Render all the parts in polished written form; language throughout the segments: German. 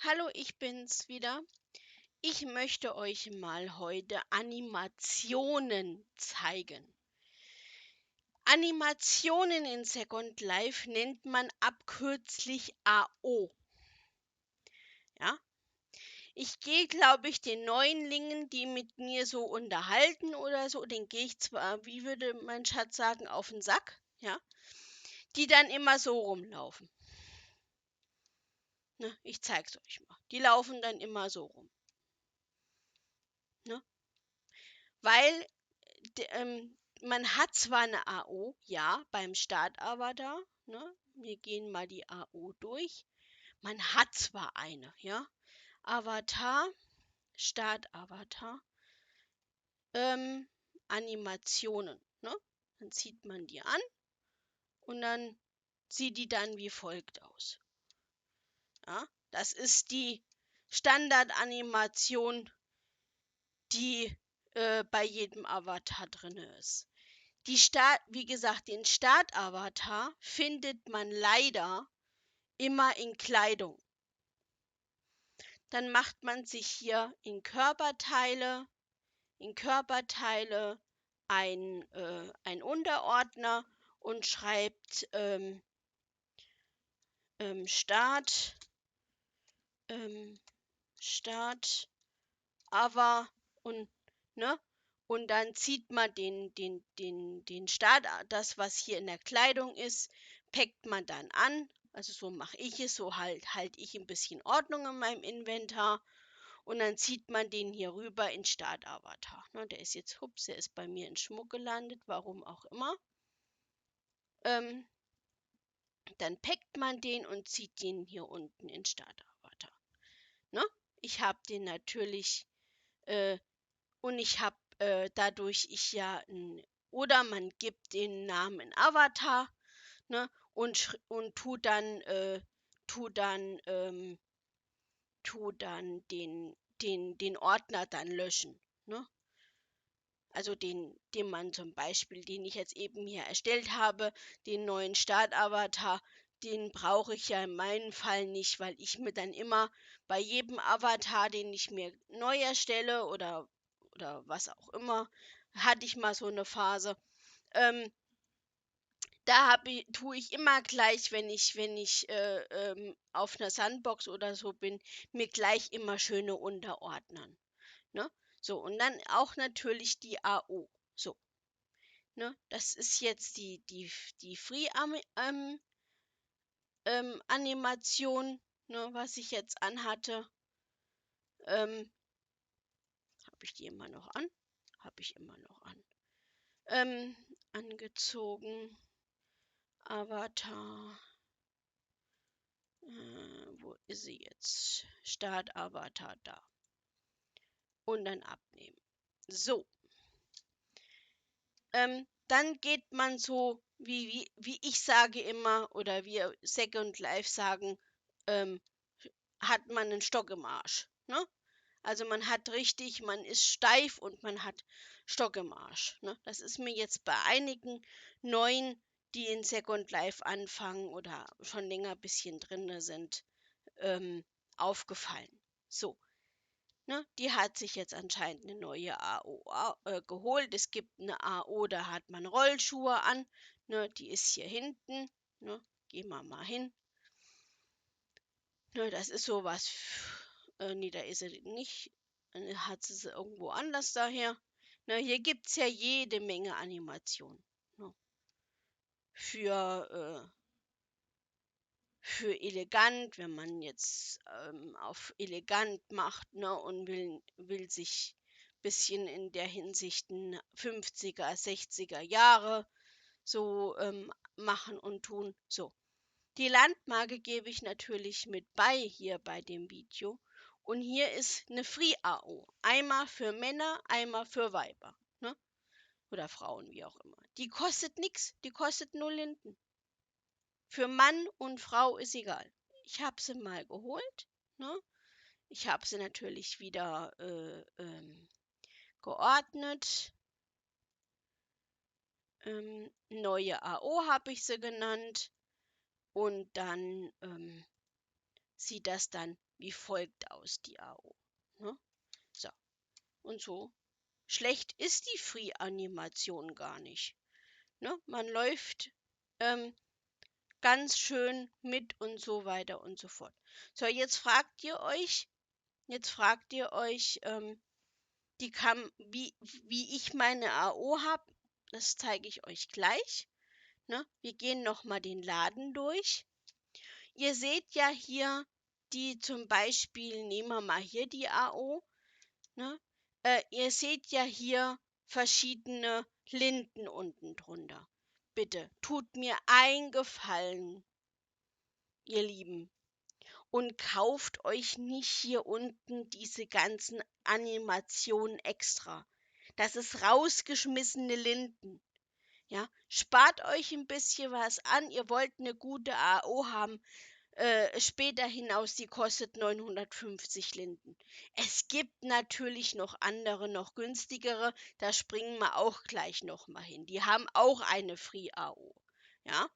Hallo, ich bin's wieder. Ich möchte euch mal heute Animationen zeigen. Animationen in Second Life nennt man abkürzlich AO. Ja? Ich gehe, glaube ich, den Neuenlingen, die mit mir so unterhalten oder so, den gehe ich zwar, wie würde mein Schatz sagen, auf den Sack, ja, die dann immer so rumlaufen. Ne? Ich zeig's euch mal. Die laufen dann immer so rum. Ne? Weil man hat zwar eine AO, ja, beim Startavatar, ne? Wir gehen mal die AO durch. Man hat zwar eine, ja. Avatar, Startavatar, Animationen, ne? Dann zieht man die an und dann sieht die dann wie folgt aus. Ja, das ist die Standardanimation, die bei jedem Avatar drin ist. Wie gesagt, den Startavatar findet man leider immer in Kleidung. Dann macht man sich hier in Körperteile ein Unterordner und schreibt Start, Start, Ava und, ne? Und dann zieht man den Start, das, was hier in der Kleidung ist, packt man dann an. Also so mache ich es, so halte ich ein bisschen Ordnung in meinem Inventar. Und dann zieht man den hier rüber in Startavatar. Ne, der ist jetzt, hups, der ist bei mir in Schmuck gelandet, warum auch immer. Dann packt man den und zieht den hier unten in Startavatar. Ne? Ich habe den natürlich und ich habe dadurch oder man gibt den Namen in Avatar, ne, und tu dann den Ordner dann löschen, ne? Also den man zum Beispiel, den ich jetzt eben hier erstellt habe, den neuen Startavatar, den brauche ich ja in meinem Fall nicht, weil ich mir dann immer bei jedem Avatar, den ich mir neu erstelle oder was auch immer, hatte ich mal so eine Phase, ähm, tue ich immer gleich, wenn ich auf einer Sandbox oder so bin, mir gleich immer schöne unterordnen. Ne? So, und dann auch natürlich die AO. So, ne? Das ist jetzt die Free-Animation, ne, was ich jetzt anhatte. Habe ich die immer noch an? Habe ich immer noch an. Angezogen. Avatar. Wo ist sie jetzt? Start Avatar da. Und dann abnehmen. So. Dann geht man so, wie ich sage immer, oder wir Second Life sagen, hat man einen Stock im Arsch. Ne? Also man ist steif und man hat Stock im Arsch. Ne? Das ist mir jetzt bei einigen Neuen, die in Second Life anfangen oder schon länger ein bisschen drin sind, aufgefallen. So, ne? Die hat sich jetzt anscheinend eine neue AO geholt. Es gibt eine AO, da hat man Rollschuhe an. Ne? Die ist hier hinten. Ne? Gehen wir mal hin. Ne, das ist sowas. Nee, da ist sie nicht. Hat sie irgendwo anders daher. Ne, hier gibt es ja jede Menge Animationen. Ne? Für, für elegant, wenn man jetzt auf elegant macht, ne, und will sich ein bisschen in der Hinsicht 50er, 60er Jahre so machen und tun. So. Die Landmarke gebe ich natürlich mit bei hier bei dem Video. Und hier ist eine Free-AO. Einmal für Männer, einmal für Weiber. Ne? Oder Frauen, wie auch immer. Die kostet nichts, die kostet nur Linden. Für Mann und Frau ist egal. Ich habe sie mal geholt. Ne? Ich habe sie natürlich wieder geordnet. Neue AO habe ich sie genannt. Und dann sieht das dann wie folgt aus, die AO. Ne? So, und so schlecht ist die Free-Animation gar nicht. Ne? Man läuft ganz schön mit und so weiter und so fort. So, jetzt fragt ihr euch, wie ich meine AO habe, das zeige ich euch gleich. Ne? Wir gehen nochmal den Laden durch. Ihr seht ja hier zum Beispiel, nehmen wir mal hier die AO. Ne? Ihr seht ja hier verschiedene Linden unten drunter. Bitte, tut mir einen Gefallen, ihr Lieben, und kauft euch nicht hier unten diese ganzen Animationen extra. Das ist rausgeschmissene Linden. Ja, spart euch ein bisschen was an. Ihr wollt eine gute AO haben. Später hinaus, die kostet 950 Linden. Es gibt natürlich noch andere, noch günstigere. Da springen wir auch gleich noch mal hin. Die haben auch eine Free AO. Ja,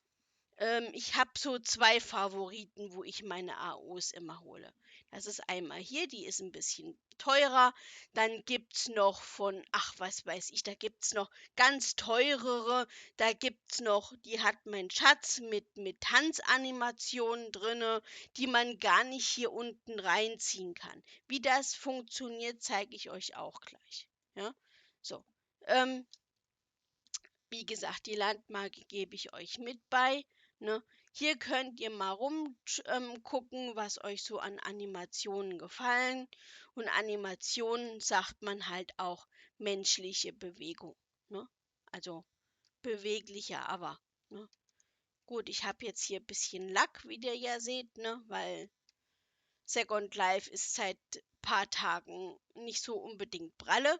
ich habe so 2 Favoriten, wo ich meine AOs immer hole. Das ist einmal hier, die ist ein bisschen teurer. Dann gibt's noch ach, was weiß ich, da gibt's noch ganz teurere. Da gibt's noch, die hat mein Schatz mit Tanzanimationen drinne, die man gar nicht hier unten reinziehen kann. Wie das funktioniert, zeige ich euch auch gleich. Ja, so. Ähm, Wie gesagt, die Landmarke gebe ich euch mit bei. Ne? Hier könnt ihr mal rumgucken, was euch so an Animationen gefallen. Und Animationen sagt man halt auch menschliche Bewegung. Ne? Also beweglicher, aber. Ne? Gut, ich habe jetzt hier ein bisschen Lack, wie ihr ja seht, ne? Weil Second Life ist seit paar Tagen nicht so unbedingt pralle,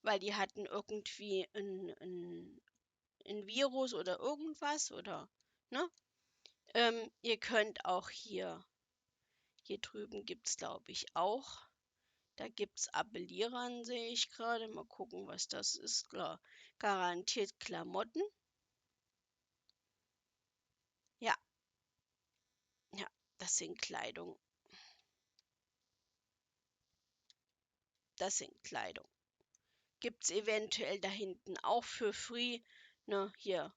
weil die hatten irgendwie ein Virus oder irgendwas oder, ne? Ihr könnt auch hier drüben gibt es glaube ich auch, da gibt es Appellierern, sehe ich gerade, mal gucken, was das ist, klar, garantiert Klamotten, ja, ja, das sind Kleidung, gibt es eventuell da hinten auch für Free, ne, hier,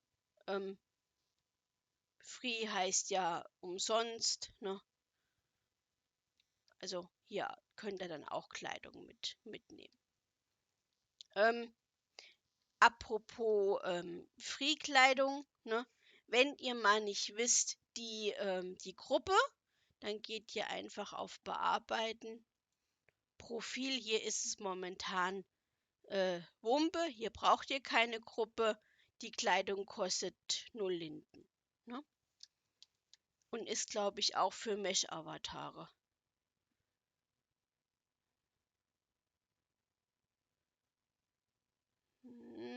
ähm, Free heißt ja umsonst, ne, also hier könnt ihr dann auch Kleidung mitnehmen. Apropos Free-Kleidung, ne? Wenn ihr mal nicht wisst, die Gruppe, dann geht ihr einfach auf Bearbeiten. Profil, hier ist es momentan Wumpe, hier braucht ihr keine Gruppe. Die Kleidung kostet 0 Linden. Ne? Und ist, glaube ich, auch für Mesh-Avatare.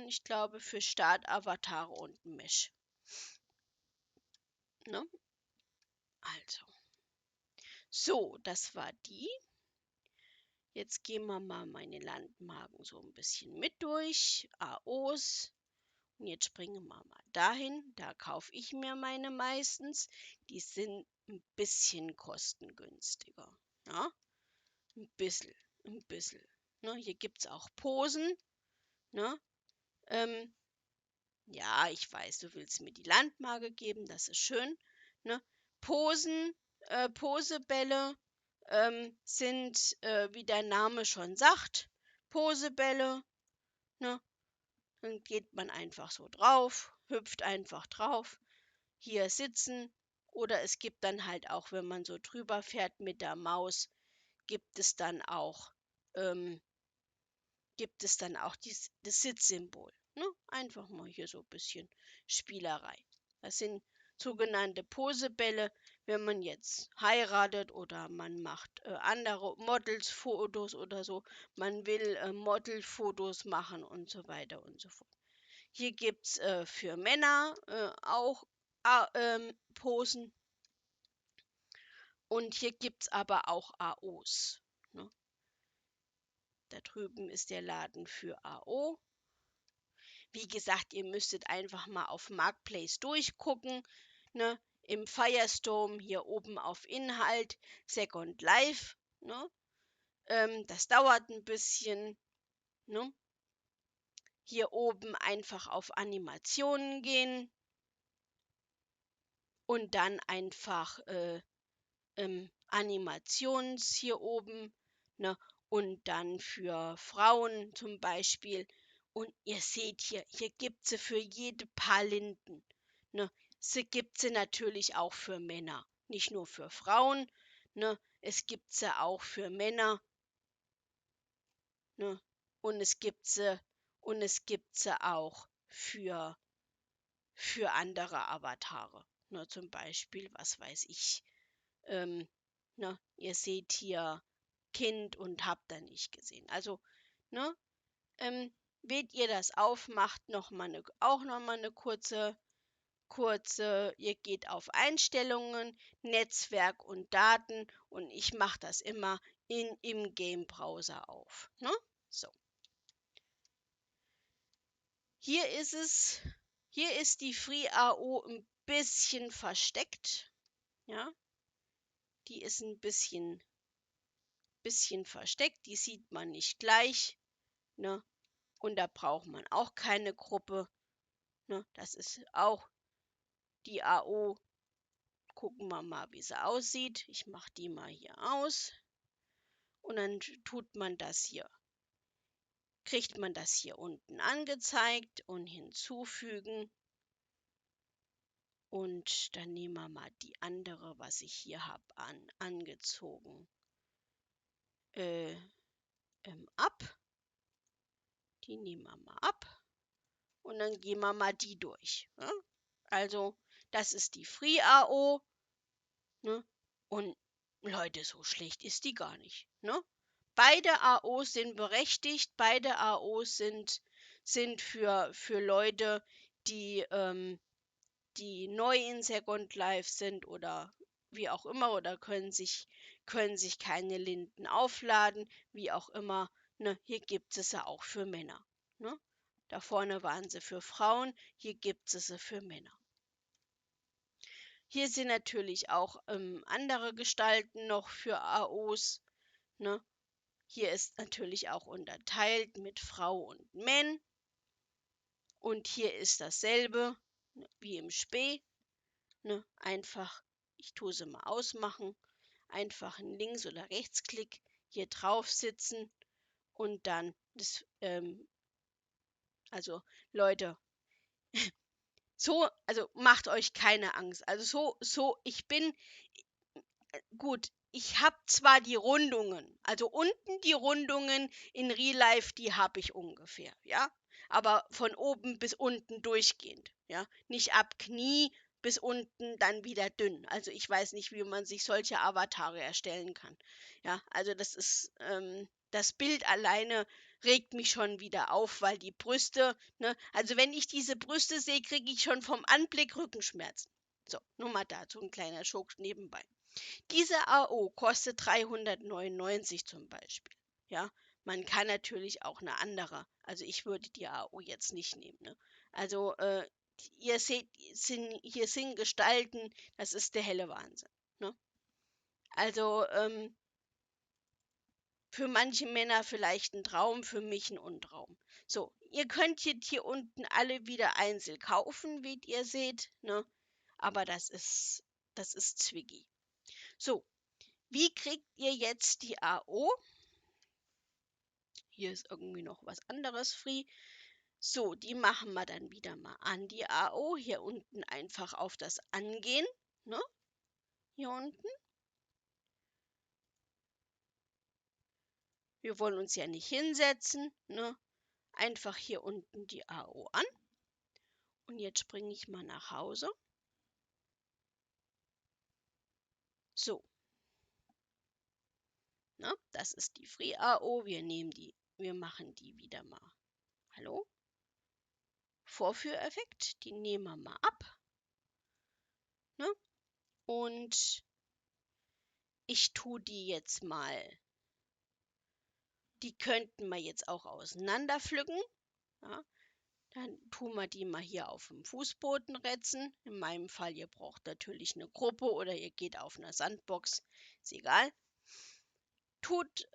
Ich glaube für Start-Avatare und Mesh. Ne? Also. So, das war die. Jetzt gehen wir mal meine Landmarken so ein bisschen mit durch. AOs. Und jetzt springen wir mal dahin. Da kaufe ich mir meine meistens. Die sind ein bisschen kostengünstiger. Ja? Ein bisschen. Ein bisschen. Ne? Hier gibt es auch Posen. Ne? Ähm, ja, ich weiß, du willst mir die Landmarke geben. Das ist schön. Ne? Posen, Posebälle sind, wie der Name schon sagt, Posebälle. Ne? Dann geht man einfach so drauf, hüpft einfach drauf, hier sitzen. Oder es gibt dann halt auch, wenn man so drüber fährt mit der Maus, gibt es dann auch, ähm, das Sitzsymbol. Ne? Einfach mal hier so ein bisschen Spielerei. Das sind sogenannte Posebälle, wenn man jetzt heiratet oder man macht andere Modelsfotos oder so. Man will Modelfotos machen und so weiter und so fort. Hier gibt es für Männer auch Posen und hier gibt es aber auch AOs. Ne? Da drüben ist der Laden für AO. Wie gesagt, ihr müsstet einfach mal auf Marketplace durchgucken. Ne? im Firestore hier oben auf Inhalt, Second Life, ne? Das dauert ein bisschen, ne? Hier oben einfach auf Animationen gehen und dann einfach Animations hier oben, ne? Und dann für Frauen zum Beispiel. Und ihr seht hier gibt sie für jede Paar Linden, ne? Sie gibt sie natürlich auch für Männer, nicht nur für Frauen, ne? Es gibt sie auch für Männer, ne? Und es gibt sie auch für andere Avatare, ne? Zum Beispiel, was weiß ich, ähm, ne? Ihr seht hier Kind und habt da nicht gesehen. Also, ne? Wählt ihr das auf, macht auch noch mal eine kurze, ihr geht auf Einstellungen, Netzwerk und Daten und ich mache das immer im Game-Browser auf. Ne? So, hier ist es, hier ist die FreeAO ein bisschen versteckt. Ja, die ist ein bisschen versteckt, die sieht man nicht gleich. Ne? Und da braucht man auch keine Gruppe. Ne? Das ist auch die AO. Gucken wir mal, wie sie aussieht. Ich mache die mal hier aus. Und dann kriegt man das hier unten angezeigt und hinzufügen. Und dann nehmen wir mal die andere, was ich hier habe, angezogen äh, ab. Die nehmen wir mal ab. Und dann gehen wir mal die durch. Ne? Also, das ist die FreeAO. Ne? Und Leute, so schlecht ist die gar nicht. Ne? Beide AOs sind berechtigt, beide AOs sind für Leute, die neu in Second Life sind oder wie auch immer oder können sich keine Linden aufladen, wie auch immer. Ne? Hier gibt es sie auch für Männer. Ne? Da vorne waren sie für Frauen, hier gibt es sie für Männer. Hier sind natürlich auch andere Gestalten noch für AOs. Ne? Hier ist natürlich auch unterteilt mit Frau und Mann. Und hier ist dasselbe, ne, wie im Spe. Ne? Einfach, ich tue sie mal ausmachen. Einfach einen Links- oder Rechtsklick hier drauf sitzen und dann also Leute, also macht euch keine Angst. Also ich bin, gut, ich habe zwar die Rundungen, also unten die Rundungen in Real Life, die habe ich ungefähr, ja, aber von oben bis unten durchgehend, ja, nicht ab Knie bis unten dann wieder dünn. Also ich weiß nicht, wie man sich solche Avatare erstellen kann, ja, also das Bild alleine regt mich schon wieder auf, weil die Brüste, ne, also wenn ich diese Brüste sehe, kriege ich schon vom Anblick Rückenschmerzen. So, nur mal dazu ein kleiner Schok nebenbei. Diese AO kostet 399 zum Beispiel. Ja, man kann natürlich auch eine andere. Also ich würde die AO jetzt nicht nehmen. Ne? Also ihr seht, hier sind Gestalten, das ist der helle Wahnsinn. Ne? Also für manche Männer vielleicht ein Traum, für mich ein Untraum. So, ihr könnt jetzt hier unten alle wieder einzeln kaufen, wie ihr seht. Ne? Aber das ist Zwiggy. So, wie kriegt ihr jetzt die AO? Hier ist irgendwie noch was anderes free. So, die machen wir dann wieder mal an, die AO. Hier unten einfach auf das Angehen. Ne? Hier unten. Wir wollen uns ja nicht hinsetzen. Ne? Einfach hier unten die AO an. Und jetzt springe ich mal nach Hause. So. Ne? Das ist die Free AO. Wir machen die wieder mal. Hallo? Vorführeffekt. Die nehmen wir mal ab. Ne? Und ich tue die jetzt mal. Die könnten wir jetzt auch auseinander pflücken. Ja. Dann tun wir die mal hier auf dem Fußboden retzen. In meinem Fall, ihr braucht natürlich eine Gruppe oder ihr geht auf eine Sandbox. Ist egal. Tut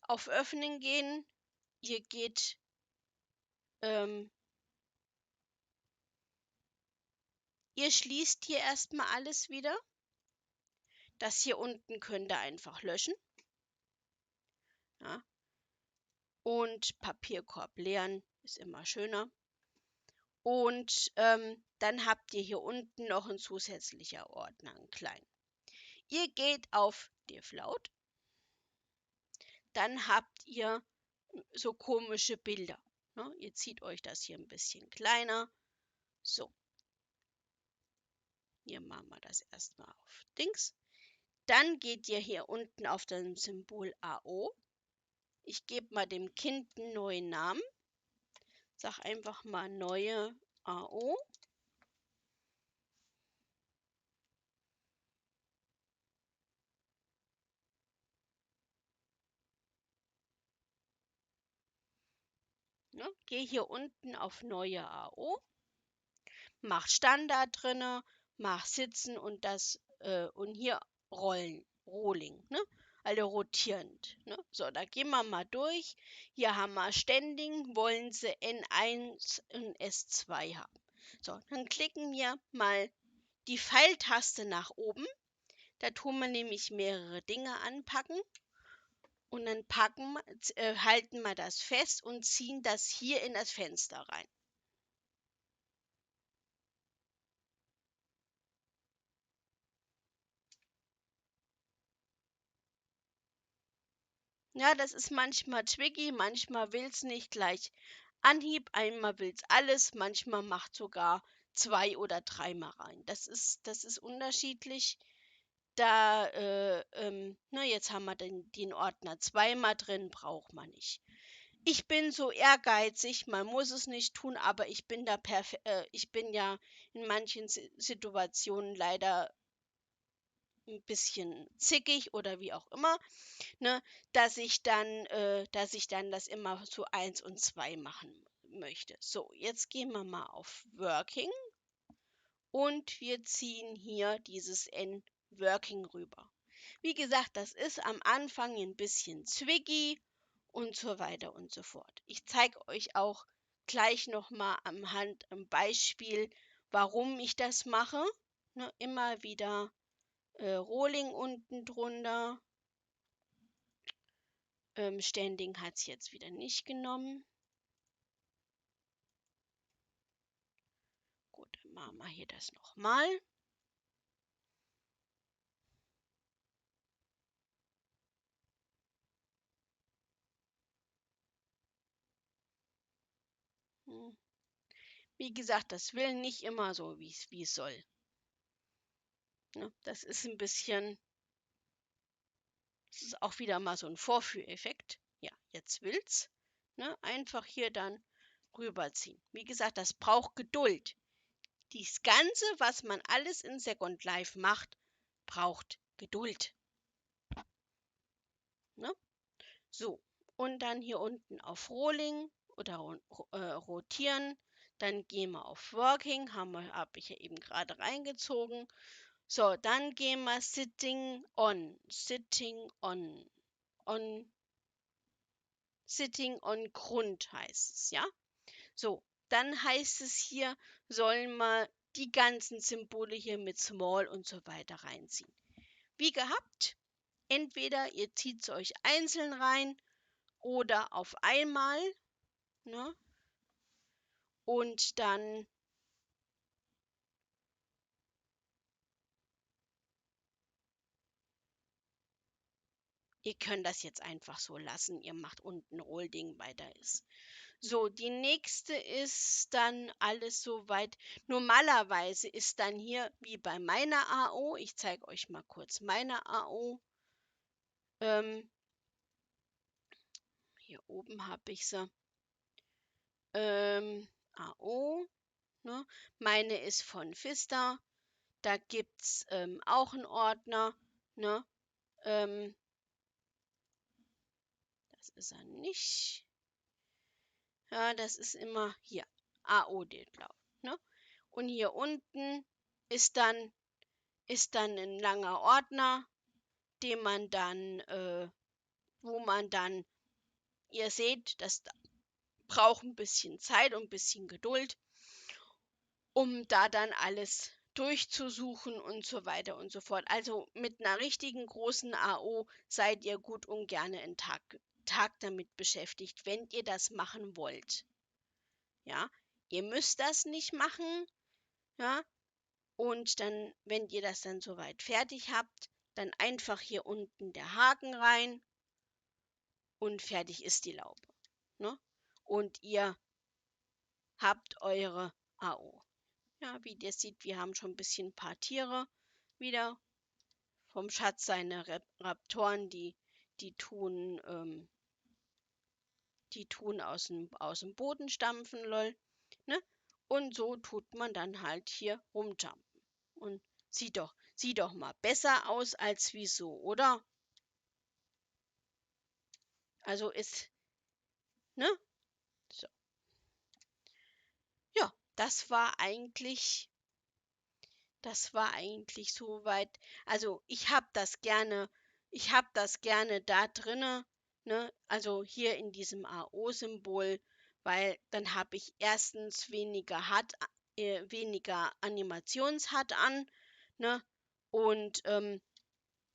auf Öffnen gehen. Ihr geht ihr schließt hier erstmal alles wieder. Das hier unten könnt ihr einfach löschen. Ja. Und Papierkorb leeren ist immer schöner. Und dann habt ihr hier unten noch ein zusätzlicher Ordner, einen kleinen. Ihr geht auf Devlaut, dann habt ihr so komische Bilder. Ne? Ihr zieht euch das hier ein bisschen kleiner. So, hier machen wir das erstmal auf Dings. Dann geht ihr hier unten auf das Symbol AO. Ich gebe mal dem Kind einen neuen Namen. Sag einfach mal neue AO. Ne? Gehe hier unten auf neue AO. Mach Standard drinne, mach Sitzen und und hier Rolling, ne? Also rotierend. Ne? So, da gehen wir mal durch. Hier haben wir Standing, wollen sie N1 und S2 haben. So, dann klicken wir mal die Pfeiltaste nach oben. Da tun wir nämlich mehrere Dinge anpacken. Und dann halten wir das fest und ziehen das hier in das Fenster rein. Ja, das ist manchmal tricky, manchmal will es nicht gleich Anhieb, einmal will es alles, manchmal macht sogar 2 oder 3 mal rein. Das ist unterschiedlich. Jetzt haben wir den Ordner 2 mal drin, braucht man nicht. Ich bin so ehrgeizig, man muss es nicht tun, aber ich bin ja in manchen Situationen leider ein bisschen zickig oder wie auch immer, ne, dass ich dann das immer zu 1 und 2 machen möchte. So, jetzt gehen wir mal auf Working und wir ziehen hier dieses N Working rüber. Wie gesagt, das ist am Anfang ein bisschen zwicky und so weiter und so fort. Ich zeige euch auch gleich nochmal am Beispiel, warum ich das mache. Ne, immer wieder Rolling unten drunter. Standing hat es jetzt wieder nicht genommen. Gut, dann machen wir hier das nochmal. Hm. Wie gesagt, das will nicht immer so, wie es soll. Ne? Das ist das ist auch wieder mal so ein Vorführeffekt. Ja, jetzt will's. Ne? Einfach hier dann rüberziehen. Wie gesagt, das braucht Geduld. Dies Ganze, was man alles in Second Life macht, braucht Geduld. Ne? So, und dann hier unten auf Rolling oder rotieren. Dann gehen wir auf Working, habe ich ja eben gerade reingezogen. So, dann gehen wir Sitting on Grund heißt es, ja? So, dann heißt es hier, sollen wir die ganzen Symbole hier mit Small und so weiter reinziehen. Wie gehabt, entweder ihr zieht es euch einzeln rein oder auf einmal, ne? Und dann ihr könnt das jetzt einfach so lassen. Ihr macht unten Rollding weiter ist. So, die nächste ist dann alles soweit. Normalerweise ist dann hier wie bei meiner AO, ich zeige euch mal kurz meine AO. Hier oben habe ich sie. AO. Ne? Meine ist von Vista. Da gibt es auch einen Ordner. Ne? Das ist er nicht. Ja, das ist immer hier. AO-Durchlauf, ne? Und hier unten ist dann ein langer Ordner, den man dann, wo man dann, ihr seht, das braucht ein bisschen Zeit und ein bisschen Geduld, um da dann alles durchzusuchen und so weiter und so fort. Also mit einer richtigen großen AO seid ihr gut und gerne einen Tag damit beschäftigt, wenn ihr das machen wollt. Ja, ihr müsst das nicht machen, ja, und dann, wenn ihr das dann soweit fertig habt, dann einfach hier unten der Haken rein und fertig ist die Laube, ne? Und ihr habt eure AO. Ja, wie ihr seht, wir haben schon ein bisschen ein paar Tiere wieder vom Schatz, seine Raptoren, die tun, aus dem Boden stampfen, lol, ne? Und so tut man dann halt hier rumjumpen. Und sieht doch mal besser aus als wieso, oder? Also ne? So. Ja, das war eigentlich soweit. Also ich habe das gerne da drinne, ne? Also hier in diesem AO-Symbol, weil dann habe ich erstens weniger Animations-HUD an, ne? Und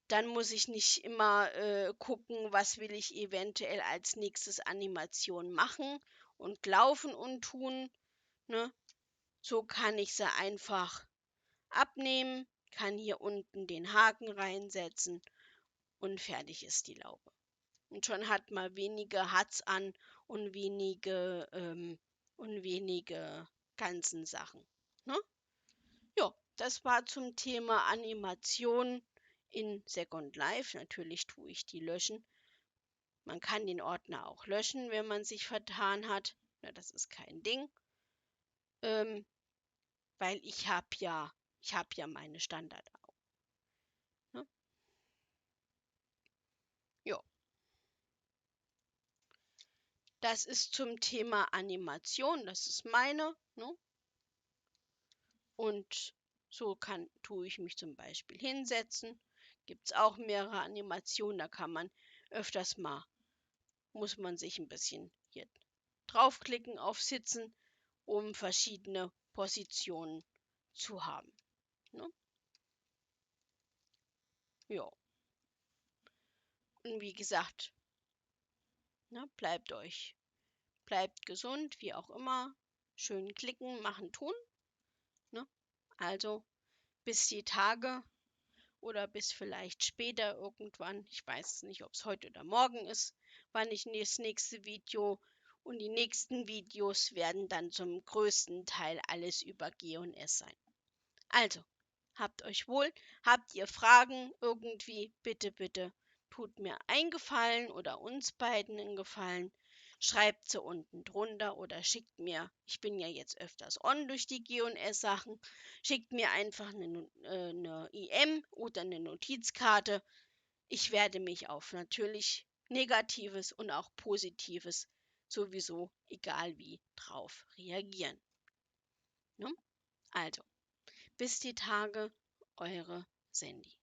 dann muss ich nicht immer gucken, was will ich eventuell als nächstes Animation machen und laufen und tun, ne? So kann ich sie einfach abnehmen, kann hier unten den Haken reinsetzen und fertig ist die Laube. Und schon hat man wenige Hats an und wenige ganzen Sachen. Ne? Ja, das war zum Thema Animation in Second Life. Natürlich tue ich die löschen. Man kann den Ordner auch löschen, wenn man sich vertan hat. Ja, das ist kein Ding. Ähm, weil ich habe ja meine Standard. Ne? Ja, das ist zum Thema Animation, das ist meine, ne? Und so tue ich mich zum Beispiel hinsetzen. Gibt es auch mehrere Animationen, da kann man öfters mal, muss man sich ein bisschen hier draufklicken auf Sitzen, um verschiedene Positionen zu haben. Ne? Ja, und wie gesagt, ne, bleibt gesund, wie auch immer. Schön klicken, machen, tun. Ne? Also bis die Tage oder bis vielleicht später irgendwann. Ich weiß nicht, ob es heute oder morgen ist, wann ich das nächste Video. Und die nächsten Videos werden dann zum größten Teil alles über G&S sein. Also, habt euch wohl. Habt ihr Fragen irgendwie? Bitte, bitte tut mir einen Gefallen oder uns beiden einen Gefallen. Schreibt sie unten drunter oder schickt mir, ich bin ja jetzt öfters on durch die G&S-Sachen, schickt mir einfach eine IM oder eine Notizkarte. Ich werde mich auf natürlich Negatives und auch Positives sowieso, egal wie, drauf reagieren. Ne? Also. Bis die Tage, eure Sandy.